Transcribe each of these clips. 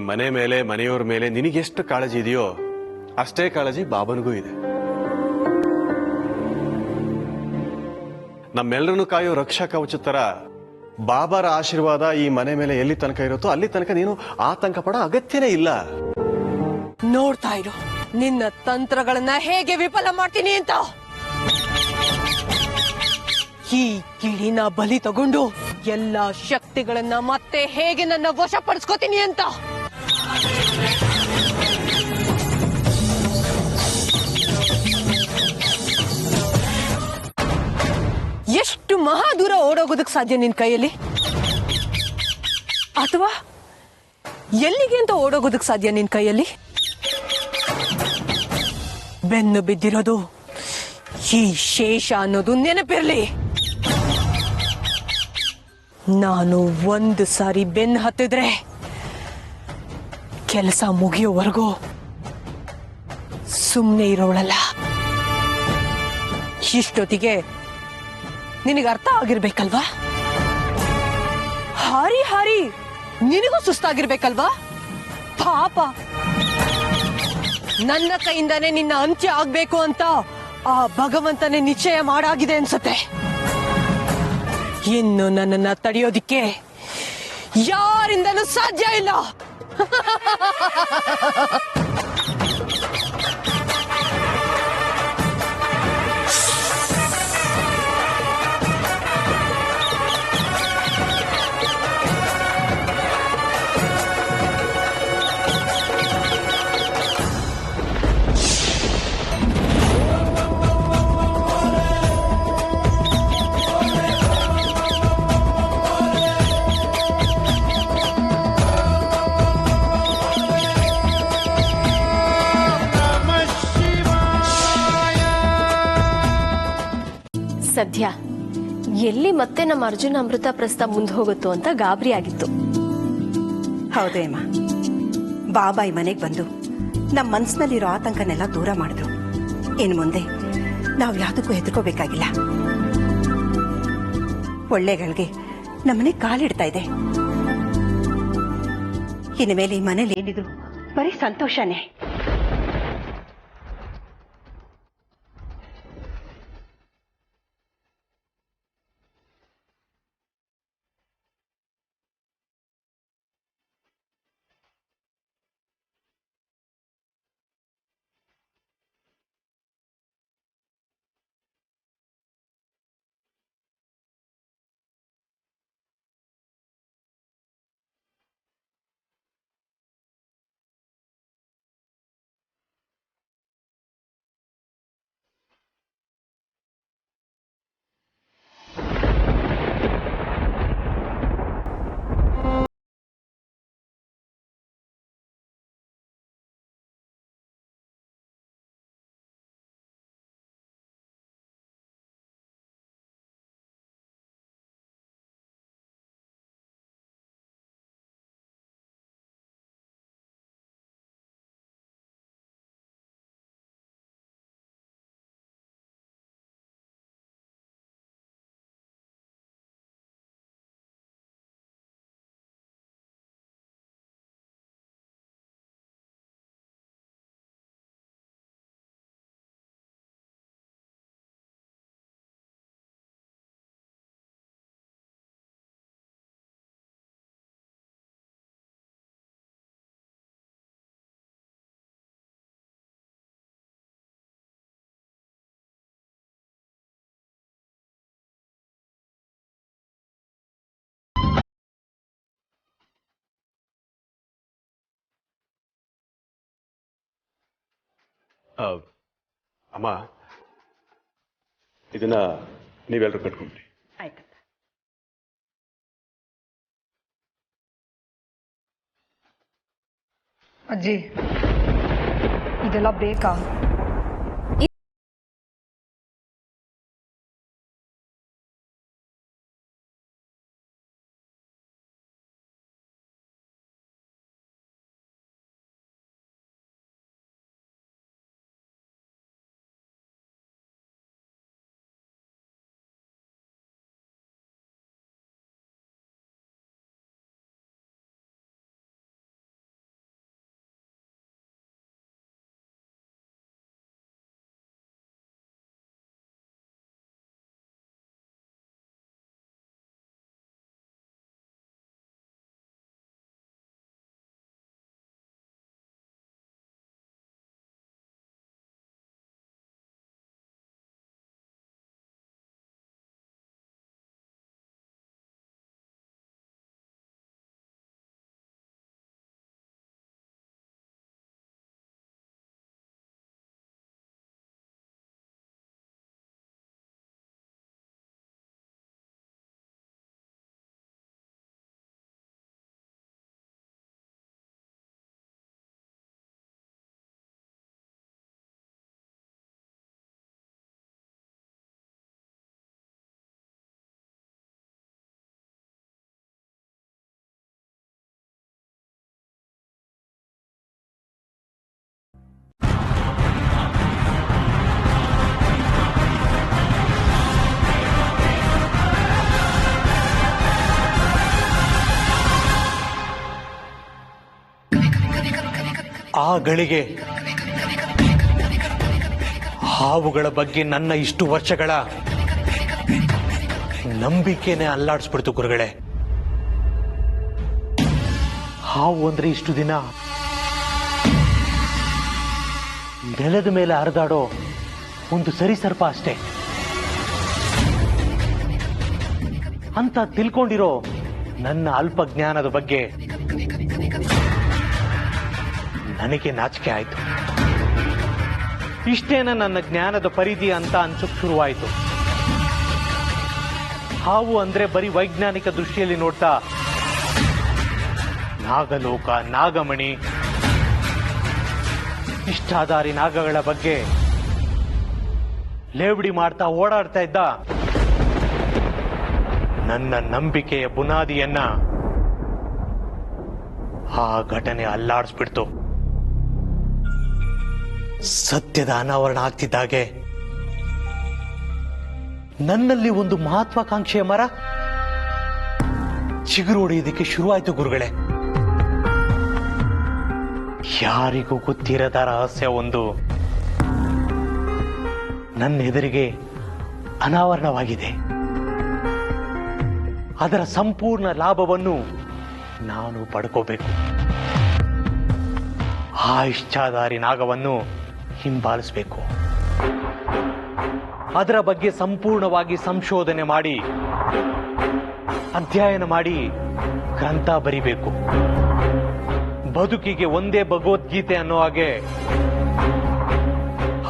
ಮನೆ ಮೇಲೆ ಮನೆಯವರ ಮೇಲೆ ನಿನಗೆಷ್ಟು ಕಾಳಜಿ ಇದೆಯೋ ಅಷ್ಟೇ ಕಾಳಜಿ ಬಾಬನಿಗೂ ಇದೆ. ನಮ್ಮೆಲ್ಲರನ್ನು ಕಾಯೋ ರಕ್ಷಾ ಕವಚ ತರ ಬಾಬಾರ ಆಶೀರ್ವಾದ ಈ ಮನೆ ಮೇಲೆ ಎಲ್ಲಿ ತನಕ ಇರುತ್ತೋ ಅಲ್ಲಿ ತನಕ ನೀನು ಆತಂಕ ಪಡೋ ಅಗತ್ಯನೇ ಇಲ್ಲ. ನೋಡ್ತಾ ಇರು ನಿನ್ನ ತಂತ್ರಗಳನ್ನ ಹೇಗೆ ವಿಫಲ ಮಾಡ್ತೀನಿ ಅಂತ. ಈ ಗಿಳಿನ ಬಲಿ ತಗೊಂಡು ಎಲ್ಲ ಶಕ್ತಿಗಳನ್ನ ಮತ್ತೆ ಹೇಗೆ ನನ್ನ ವಶಪಡಿಸ್ಕೋತೀನಿ ಅಂತ. ಎಷ್ಟು ಮಹಾದೂರ ಓಡೋಗೋದಕ್ ಸಾಧ್ಯ ನಿನ್ ಕೈಯಲ್ಲಿ, ಅಥವಾ ಎಲ್ಲಿಗೆ ಅಂತ ಓಡೋಗೋದಕ್ ಸಾಧ್ಯ ನಿನ್ ಕೈಯಲ್ಲಿ? ಬೆನ್ನು ಬಿದ್ದಿರೋದು ಈ ಶೇಷ ಅನ್ನೋದು ನೆನಪಿರ್ಲಿ. ನಾನು ಒಂದು ಸಾರಿ ಬೆನ್ನು ಹತ್ತಿದ್ರೆ ಕೆಲಸ ಮುಗಿಯೋವರೆಗೂ ಸುಮ್ಮನೆ ಇರೋಳಲ್ಲ. ಇಷ್ಟೊತ್ತಿಗೆ ನಿನಗೆ ಅರ್ಥ ಆಗಿರ್ಬೇಕಲ್ವಾ? ಹಾರಿ ಹಾರಿ ನಿನಗೂ ಸುಸ್ತಾಗಿರ್ಬೇಕಲ್ವಾ? ಪಾಪ, ನನ್ನ ಕೈಯಿಂದಾನೇ ನಿನ್ನ ಅಂತ್ಯ ಆಗ್ಬೇಕು ಅಂತ ಆ ಭಗವಂತನೇ ನಿಶ್ಚಯ ಮಾಡಾಗಿದೆ ಅನ್ಸುತ್ತೆ. ಇನ್ನು ನನ್ನನ್ನ ತಡೆಯೋದಿಕ್ಕೆ ಯಾರಿಂದನೂ ಸಾಧ್ಯ ಇಲ್ಲ. ಸದ್ಯ ಎಲ್ಲಿ ಮತ್ತೆ ನಮ್ಮ ಅರ್ಜುನ ಅಮೃತ ಪ್ರಸ್ತಾವ ಮುಂದೆ ಹೋಗುತ್ತೋ ಅಂತ ಗಾಬರಿ ಆಗಿತ್ತು. ಹೌದೇಮ್ಮ, ಬಾಬಾ ಈ ಮನೆಗೆ ಬಂದು ನಮ್ಮ ಮನಸ್ಸಿನಲ್ಲಿರೋ ಆತಂಕನೆಲ್ಲ ದೂರ ಮಾಡಿದ್ರು. ಇನ್ನು ಮುಂದೆ ನಾವು ಯಾವುದಕ್ಕೂ ಹೆದರ್ಕೋಬೇಕಾಗಿಲ್ಲ. ಒಳ್ಳೆಗಳಿಗೆ ನಮ್ಮನೆ ಕಾಲಿಡ್ತಾ ಇದೆ. ಇನ್ನು ಮೇಲೆ ಈ ಮನೇಲಿ ಏನಿದ್ರು ಬರೀ ಸಂತೋಷನೇ. ಅಮ್ಮ, ಇದನ್ನ ನೀವೆಲ್ಲರೂ ಕಟ್ಕೊಂಡ್ರಿ. ಆಯ್ತಪ್ಪ. ಅಜ್ಜಿ, ಇದೆಲ್ಲ ಬೇಕಾ? ಆ ಗಳಿಗೆ ಹಾವುಗಳ ಬಗ್ಗೆ ನನ್ನ ಇಷ್ಟು ವರ್ಷಗಳ ನಂಬಿಕೆನೆ ಅಲ್ಲಾಡಿಸ್ಬಿಡ್ತು ಗುರುಗಳೇ. ಹಾವು ಅಂದ್ರೆ ಇಷ್ಟು ದಿನ ನೆಲದ ಮೇಲೆ ಹರಿದಾಡೋ ಒಂದು ಸರಿಸರ್ಪ ಅಷ್ಟೇ ಅಂತ ತಿಳ್ಕೊಂಡಿರೋ ನನ್ನ ಅಲ್ಪ ಜ್ಞಾನದ ಬಗ್ಗೆ ನನಗೆ ನಾಚಿಕೆ ಆಯ್ತು. ಇಷ್ಟೇನ ನನ್ನ ಜ್ಞಾನದ ಪರಿಧಿ ಅಂತ ಅನ್ಸೋಕ್ ಶುರುವಾಯಿತು. ಹಾವು ಅಂದ್ರೆ ಬರೀ ವೈಜ್ಞಾನಿಕ ದೃಷ್ಟಿಯಲ್ಲಿ ನೋಡ್ತಾ ನಾಗಲೋಕ, ನಾಗಮಣಿ, ಇಷ್ಟಾಧಾರಿ ನಾಗಗಳ ಬಗ್ಗೆ ಲೇವಡಿ ಮಾಡ್ತಾ ಓಡಾಡ್ತಾ ಇದ್ದ ನನ್ನ ನಂಬಿಕೆಯ ಬುನಾದಿಯನ್ನ ಆ ಘಟನೆ ಅಲ್ಲಾಡಿಸ್ಬಿಡ್ತು. ಸತ್ಯದ ಅನಾವರಣ ಆಗ್ತಿದ್ದಾಗೆ ನನ್ನಲ್ಲಿ ಒಂದು ಮಹತ್ವಾಕಾಂಕ್ಷೆಯ ಮರ ಚಿಗುರು ಹೊಡೆಯೋದಕ್ಕೆ ಶುರುವಾಯಿತು ಗುರುಗಳೇ. ಯಾರಿಗೂ ಗೊತ್ತಿರದ ರಹಸ್ಯ ಒಂದು ನನ್ನ ಎದುರಿಗೆ ಅನಾವರಣವಾಗಿದೆ. ಅದರ ಸಂಪೂರ್ಣ ಲಾಭವನ್ನು ನಾನು ಪಡ್ಕೋಬೇಕು. ಆ ಇಚ್ಛಾಧಾರಿ ನಾಗವನ್ನು ಹಿಂಬಾಲಿಸಬೇಕು. ಅದರ ಬಗ್ಗೆ ಸಂಪೂರ್ಣವಾಗಿ ಸಂಶೋಧನೆ ಮಾಡಿ, ಅಧ್ಯಯನ ಮಾಡಿ ಗ್ರಂಥ ಬರಿಬೇಕು. ಬದುಕಿಗೆ ಒಂದೇ ಭಗವದ್ಗೀತೆ ಅನ್ನೋ ಹಾಗೆ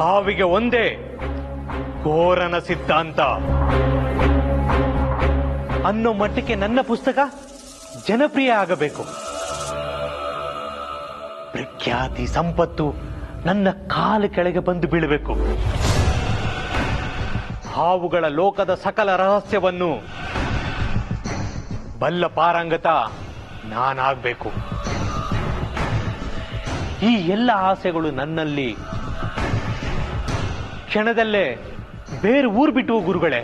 ಹಾವಿಗೆ ಒಂದೇ ಘೋರನ ಸಿದ್ಧಾಂತ ಅನ್ನೋ ಮಟ್ಟಕ್ಕೆ ನನ್ನ ಪುಸ್ತಕ ಜನಪ್ರಿಯ ಆಗಬೇಕು. ಪ್ರಖ್ಯಾತಿ, ಸಂಪತ್ತು ನನ್ನ ಕಾಲ ಕೆಳಗೆ ಬಂದು ಬೀಳಬೇಕು. ಹಾವುಗಳ ಲೋಕದ ಸಕಲ ರಹಸ್ಯವನ್ನು ಬಲ್ಲ ಪಾರಂಗತ ನಾನಾಗಬೇಕು. ಈ ಎಲ್ಲ ಆಸೆಗಳು ನನ್ನಲ್ಲಿ ಕ್ಷಣದಲ್ಲೇ ಬೇರೆ ಊರು ಬಿಟ್ಟು ಗುರುಗಳೇ.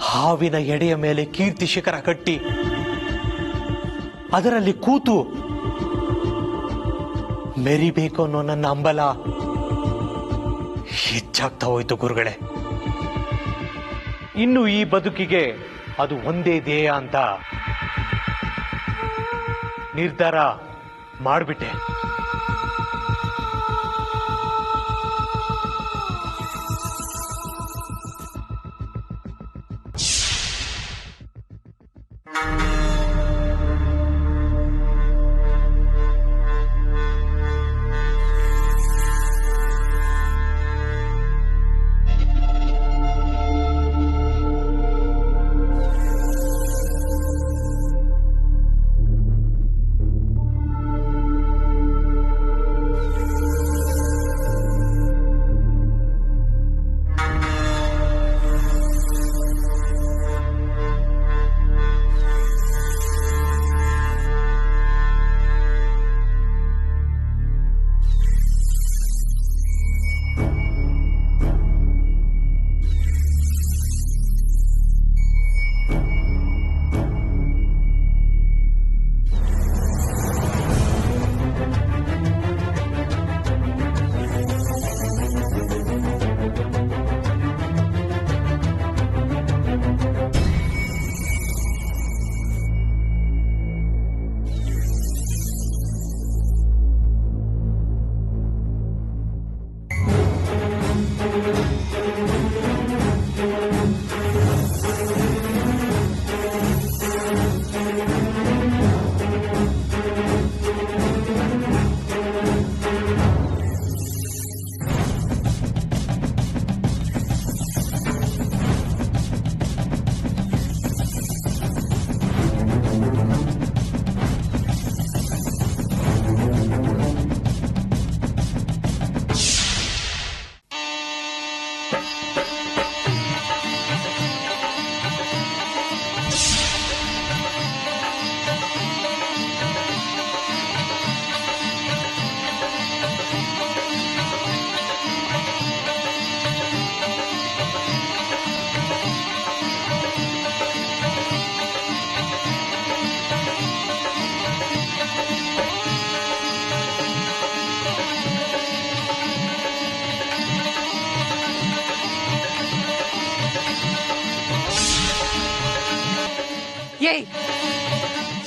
ಹಾವಿನ ಎಡೆಯ ಮೇಲೆ ಕೀರ್ತಿ ಶಿಖರ ಕಟ್ಟಿ ಅದರಲ್ಲಿ ಕೂತು ಮೆರಿಬೇಕು ಅನ್ನೋ ನನ್ನ ಹಂಬಲ ಹೆಚ್ಚಾಗ್ತಾ ಹೋಯ್ತು ಗುರುಗಳೇ. ಇನ್ನು ಈ ಬದುಕಿಗೆ ಅದು ಒಂದೇ ಧ್ಯೇಯ ಅಂತ ನಿರ್ಧಾರ ಮಾಡಿಬಿಟ್ಟೆ.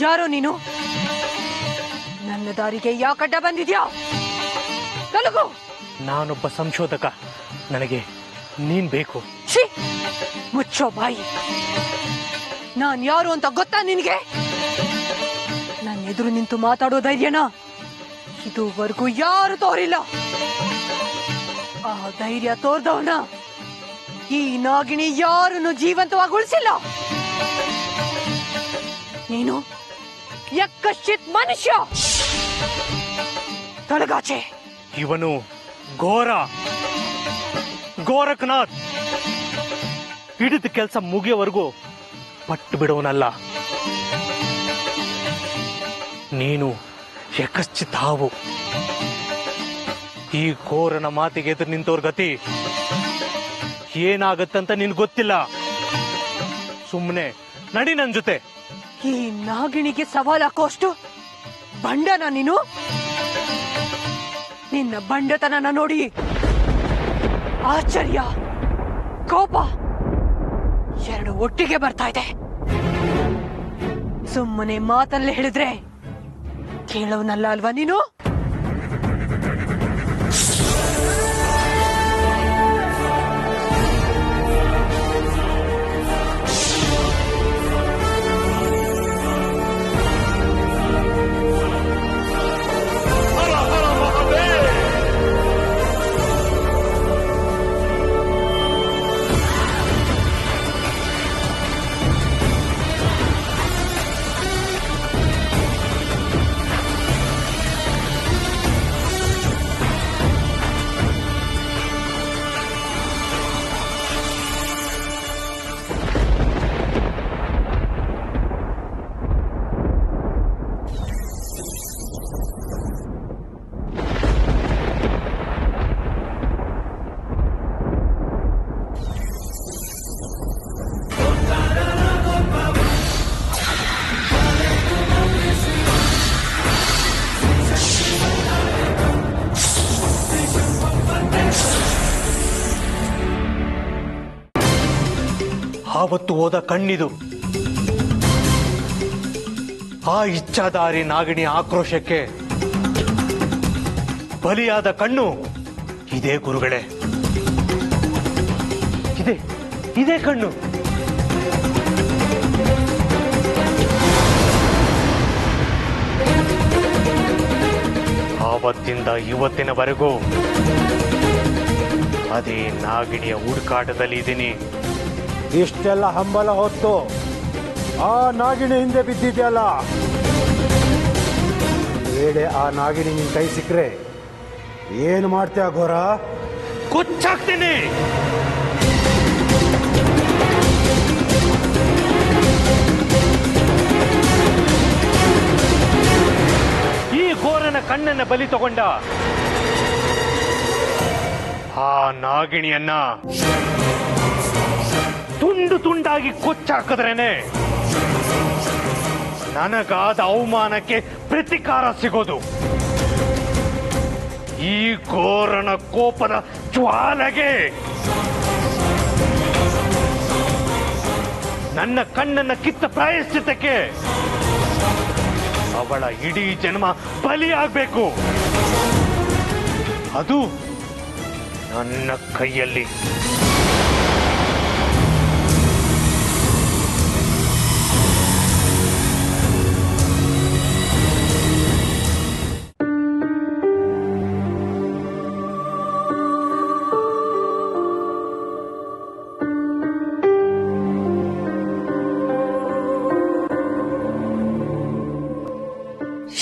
ಯಾರೋ ನೀನು? ನನ್ನ ದಾರಿಗೆ ಯಾಕಡ್ಡ ಬಂದಿದ್ಯಾ? ತೊಲಗು. ನಾನೊಬ್ಬ ಸಂಶೋಧಕ, ನನಗೆ ನೀನ್ ಬೇಕು. ಛೀ, ಮುಚ್ಚೋ ಬಾಯಿ. ನಾನ್ ಯಾರು ಅಂತ ಗೊತ್ತಾ ನಿನ್ಗೆ? ನನ್ನ ಎದುರು ನಿಂತು ಮಾತಾಡೋ ಧೈರ್ಯನ ಇದುವರೆಗೂ ಯಾರು ತೋರಿಲ್ಲ. ಆ ಧೈರ್ಯ ತೋರ್ದವನ ಈ ನಾಗಿಣಿ ಯಾರನ್ನು ಜೀವಂತವಾಗಿ ಉಳಿಸಿಲ್ಲ. ನೀನು ಯಕ್ಕಶ್ಚಿತ್ ಮನುಷ್ಯ. ತೊಲಗಾಚೆ. ಇವನು ಘೋರ, ಗೋರಖನಾಥ್. ಹಿಡಿದ ಕೆಲಸ ಮುಗಿಯವರೆಗೂ ಪಟ್ಟು ಬಿಡೋನಲ್ಲ. ನೀನು ಯಕಶ್ಚಿತ್ ಹಾವು. ಈ ಘೋರನ ಮಾತಿಗೆ ಎದುರು ನಿಂತವ್ರ ಗತಿ ಏನಾಗತ್ತಂತ ನಿನ್ ಗೊತ್ತಿಲ್ಲ. ಸುಮ್ಮನೆ ನಡಿ ನನ್ ಜೊತೆ. ಈ ನಾಗಿಣಿಗೆ ಸವಾಲ್ ಹಾಕೋಷ್ಟು ಬಂಡನ ನೀನು? ನಿನ್ನ ಬಂಡತನನ ನೋಡಿ ಆಶ್ಚರ್ಯ, ಕೋಪ ಎರಡು ಒಟ್ಟಿಗೆ ಬರ್ತಾ ಇದೆ. ಸುಮ್ಮನೆ ಮಾತಲ್ಲೇ ಹೇಳಿದ್ರೆ ಕೇಳೋನಲ್ಲ ಅಲ್ವಾ ನೀನು? ಆವತ್ತು ಹೋದ ಕಣ್ಣಿದು. ಆ ಇಚ್ಛಾಧಾರಿ ನಾಗಿಣಿ ಆಕ್ರೋಶಕ್ಕೆ ಬಲಿಯಾದ ಕಣ್ಣು ಇದೇ ಗುರುಗಳೇ. ಇದೇ ಕಣ್ಣು. ಆವತ್ತಿಂದ ಇವತ್ತಿನವರೆಗೂ ಅದೇ ನಾಗಿಣಿಯ ಹುಡುಕಾಟದಲ್ಲಿ ಇದ್ದೀನಿ. ಇಷ್ಟೆಲ್ಲ ಹಂಬಲ ಹೊತ್ತು ಆ ನಾಗಿಣಿ ಹಿಂದೆ ಬಿದ್ದಿದ್ಯಲ್ಲ, ವೇಳೆ ಆ ನಾಗಿಣಿ ನಿನ್ ಕೈ ಸಿಕ್ಕರೆ ಏನು ಮಾಡ್ತೀಯ ಘೋರ? ಕೊಚ್ಚಾಕ್ತೀನಿ. ಈ ಘೋರನ ಕಣ್ಣನ್ನ ಬಲಿ ತಗೊಂಡ ಆ ನಾಗಿಣಿಯನ್ನ ತುಂಡು ತುಂಡಾಗಿ ಕೊಚ್ಚಾಕಿದ್ರೇನೆ ನನಗಾದ ಅವಮಾನಕ್ಕೆ ಪ್ರತಿಕಾರ ಸಿಗೋದು. ಈ ಘೋರನ ಕೋಪದ ಜ್ವಾಲೆಗೆ ನನ್ನ ಕಣ್ಣನ್ನ ಕಿತ್ತ ಪ್ರಾಯಶ್ಚಿತ್ತಕ್ಕೆ ಅವಳ ಇಡೀ ಜನ್ಮ ಬಲಿಯಾಗಬೇಕು. ಅದು ನನ್ನ ಕೈಯಲ್ಲಿ.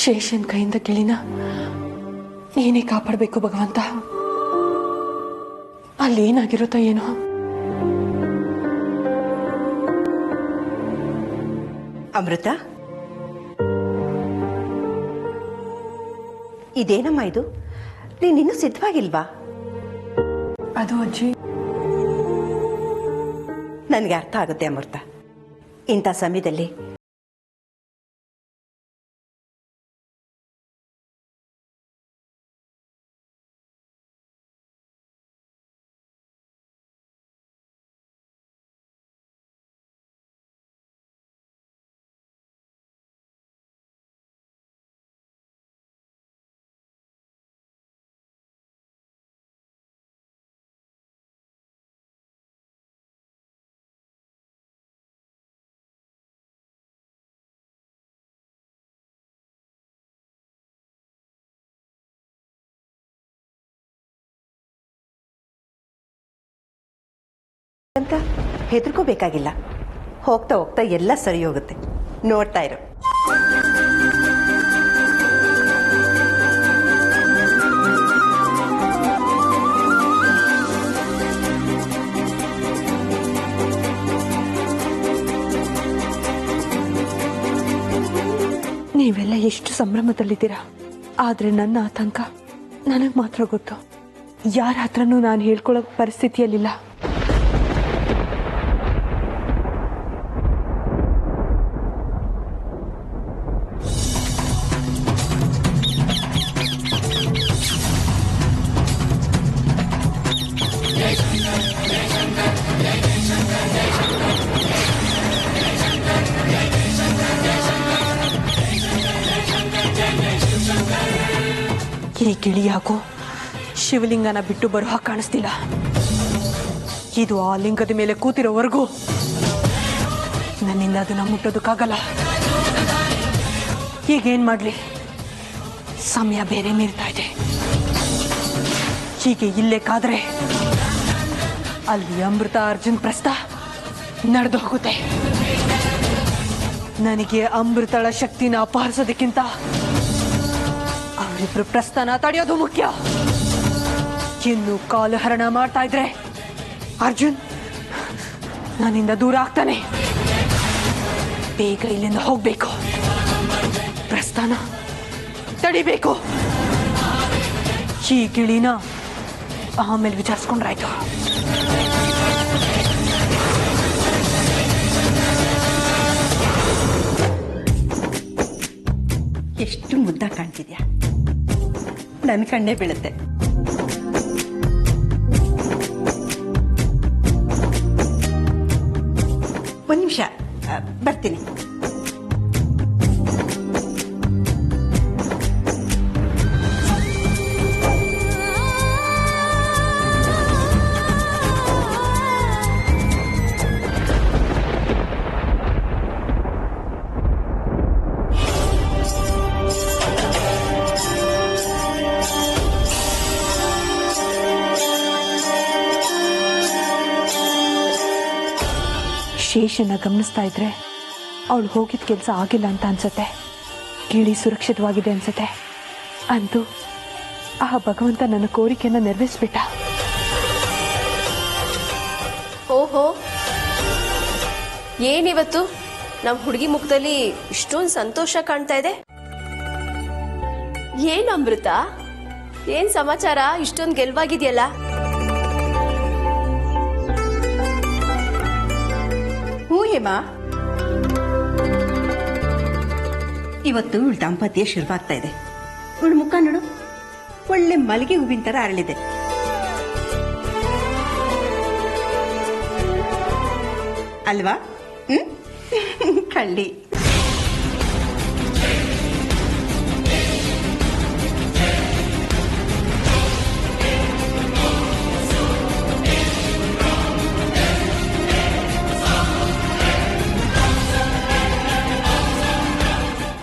ಶೇಷನ್ ಕೈಯಿಂದ ಗಿಳಿನ ನೀನೇ ಕಾಪಾಡಬೇಕು ಭಗವಂತ. ಅಲ್ಲೇನಾಗಿರುತ್ತೋ ಏನೋ. ಅಮೃತ, ಇದೇನಮ್ಮ ಇದು? ನೀನಿನ್ನೂ ಸಿದ್ಧವಾಗಿಲ್ವಾ? ಅದು ಅಜ್ಜಿ, ನನಗೆ ಅರ್ಥ ಆಗುತ್ತೆ ಅಮೃತ. ಇಂಥ ಸಮಯದಲ್ಲಿ ಅಂತ ಹೆದರ್ಕೋಬೇಕಾಗಿಲ್ಲ. ಹೋಗ್ತಾ ಹೋಗ್ತಾ ಎಲ್ಲ ಸರಿ ಹೋಗುತ್ತೆ, ನೋಡ್ತಾ ಇರು. ನೀವೆಲ್ಲ ಎಷ್ಟು ಸಂಭ್ರಮದಲ್ಲಿದ್ದೀರಾ, ಆದ್ರೆ ನನ್ನ ಆತಂಕ ನನಗ್ ಮಾತ್ರ ಗೊತ್ತು. ಯಾರ ಹತ್ರನೂ ನಾನು ಹೇಳ್ಕೊಳ್ಳೋ ಪರಿಸ್ಥಿತಿಯಲ್ಲಿಲ್ಲ. ಈ ಗಿಳಿ ಯಾಕೋ ಶಿವಲಿಂಗನ ಬಿಟ್ಟು ಬರೋ ಹಾಗೆ ಕಾಣಿಸ್ತಿಲ್ಲ. ಇದು ಆ ಲಿಂಗದ ಮೇಲೆ ಕೂತಿರೋವರೆಗೂ ನನ್ನಿಂದ ಅದನ್ನ ಮುಟ್ಟೋದಕ್ಕಾಗಲ್ಲ. ಈಗೇನ್ ಮಾಡ್ಲಿ, ಸಮಯ ಬೇರೆ ಮೀರ್ತಾ ಇದೆ. ಹೀಗೆ ಇಲ್ಲೇ ಕಾದ್ರೆ ಅಲ್ಲಿ ಅಮೃತ ಅರ್ಜುನ್ ಪ್ರಸ್ತ ನಡೆದು ಹೋಗುತ್ತೆ. ನನಗೆ ಅಮೃತಳ ಶಕ್ತಿನ ಅಪಹರಿಸೋದಕ್ಕಿಂತ ಅವರಿಬ್ರು ಪ್ರಸ್ಥಾನ ತಡೆಯೋದು ಮುಖ್ಯ. ಇನ್ನು ಕಾಲು ಹರಣ ಮಾಡ್ತಾ ಇದ್ರೆ ಅರ್ಜುನ್ ನನ್ನಿಂದ ದೂರ ಆಗ್ತಾನೆ. ಬೇಗ ಇಲ್ಲಿಂದ ಹೋಗ್ಬೇಕು, ಪ್ರಸ್ಥಾನ ತಡಿಬೇಕು. ಈ ಗಿಳಿನ ಆಮೇಲೆ ವಿಚಾರಿಸ್ಕೊಂಡ್ರಾಯ್ತು. ಎಷ್ಟು ಮುದ್ದ ಕಾಣ್ತಿದ್ಯಾ, ನನ್ನ ಕಣ್ಣೇ ಬೀಳುತ್ತೆ. ಒಂದು ನಿಮಿಷ, ಬರ್ತೀನಿ. ಶೇಷನ ಗಮನಿಸ್ತಾ ಇದ್ರೆ ಅವಳು ಹೋಗಿದ ಕೆಲಸ ಆಗಿಲ್ಲ ಅಂತ ಅನ್ಸತ್ತೆ. ಗಿಳಿ ಸುರಕ್ಷಿತವಾಗಿದೆ ಅನ್ಸತ್ತೆ. ಅಂತೂ ಆ ಭಗವಂತ ನನ್ನ ಕೋರಿಕೆಯನ್ನ ನೆರವೇರಿಸ್ಬಿಟ್ಟ. ಓಹೋ, ಏನಿವತ್ತು ನಮ್ಮ ಹುಡುಗಿ ಮುಖದಲ್ಲಿ ಇಷ್ಟೊಂದು ಸಂತೋಷ ಕಾಣ್ತಾ ಇದೆ. ಏನ್ ಅಮೃತ, ಏನ್ ಸಮಾಚಾರ? ಇಷ್ಟೊಂದು ಗೆಲ್ವಾಗಿದೆಯಲ್ಲ. ಹ್ಞೂ ಹೇಮ, ಇವತ್ತು ಇವಳು ದಾಂಪತ್ಯ ಶುರುವಾಗ್ತಾ ಇದೆ. ಇವಳು ಮುಖ ನೋಡು, ಒಳ್ಳೆ ಮಲ್ಲಿಗೆ ಹೂವಿನ ತರ ಅರಳಿದೆ. ಅಲ್ವಾ? ಕಳ್ಳಿ.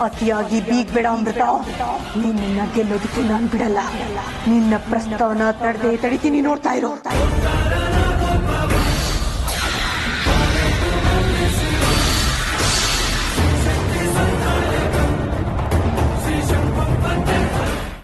ಅತಿಯಾಗಿ ಬೀಗ್ಬೇಡ ಅಮೃತ. ನಿನ್ನ ಗೆಲ್ಲೋದಕ್ಕೆ ನಾನು ಬಿಡಲ್ಲ. ನಿನ್ನ ಪ್ರಸ್ತಾವನ ತಡೆದೇ ತಡಿತೀನಿ, ನೋಡ್ತಾ ಇರೋ.